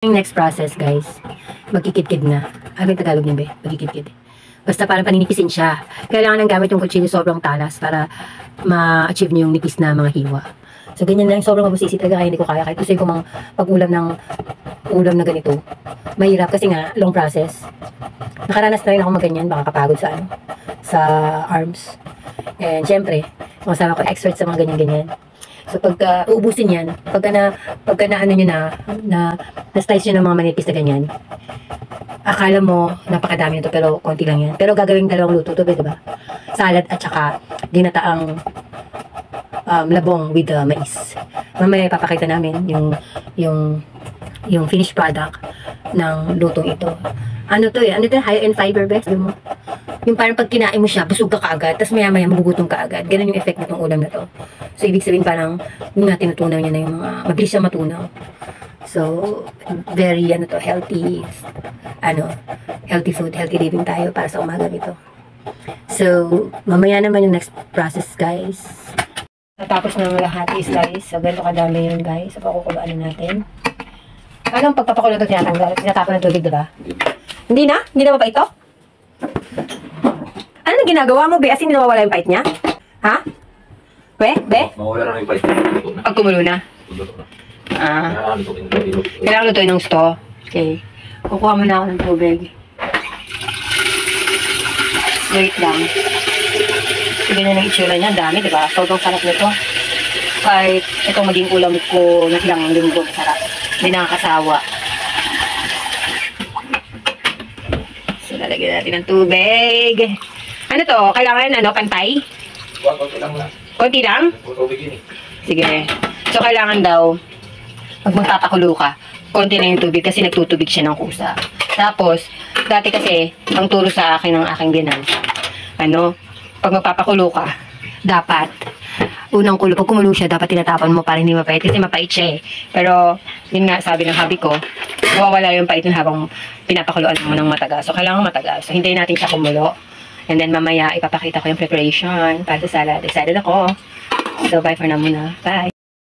Yung next process, guys, magkikid-kid na. Ano yung Tagalog niya, be? Magkikid-kid. Basta parang paninipisin siya. Kailangan ng gamit yung kutsilyo sobrang talas para ma-achieve niyo yung nipis na mga hiwa. So, ganyan lang. Sobrang mabusisi talaga. Kaya hindi ko kaya. Kahit gusto ko mang pag-ulam ng ulam na ganito. Mahirap kasi nga, long process. Nakaranas na rin ako maganyan. Baka kapagod sa sa arms. And syempre, masama ko expert sa mga ganyan-ganyan. So pagka uubusin yan, pagka na ano nyo na-slice nyo ng mga manipis na ganyan, akala mo napakadami nito pero konti lang yan. Pero gagawin dalawang luto to, diba? Salad at saka ginataang labong with mais. Mamaya ipapakita namin yung finished product ng lutong ito. Ano to eh? Ano to? High in fiber, best? Yung parang pag kinain mo siya, busog ka kaagad, tapos maya-maya magugutom ka agad. Ganun yung effect nitong ulam na to. So, ibig sabihin parang yung tinutunaw niya na yung mga, mabilis siya matunaw. So, very, healthy, healthy food, healthy living tayo para sa umaga nito. So, mamaya naman yung next process, guys. Natapos na lahat is, guys. So, ganito kadami yun, guys. So, pakukuluan natin. Anong pagpapakulo ito tinatanggal? Tinatapon ng tubig, diba? Hindi na? Hindi na ba ito? Ano na ginagawa mo, be? As in, nawawala yung pait niya? Ha? Be? Mawala na yung pait. Pag kumulo na? Kailangan lutuin ng sto. Okay. Kukuha mo na ako ng tubig. Wait lang. Sige na ng itsura niya. Dami, diba? Sobrang sarap nito. Kahit itong maging ulam ko na ilang linggo, sarap. Hindi nakakasawa. So, lalagyan natin ng tubig. Ano to? Kailangan, pantay? Konti lang lang. Konti lang? Tubig yun eh. Sige. So, kailangan daw, pag magpapakulo ka, konti na yung tubig kasi nagtutubig siya ng kusa. Tapos, dati kasi, ang turo sa akin ng aking binan, pag magpapakulo ka, dapat, unang kulo, pag kumulo siya, dapat tinatapon mo para hindi mapait kasi mapait siya eh. Pero, yun nga, sabi ng hubby ko, nawawala yung pait nun habang pinapakuluan mo ng matagal. So, kailangan matagal. So, hintayin natin siya kumulo. And then, mamaya, ipapakita ko yung preparation para sa salad. Excited ako. So, bye for now muna. Bye!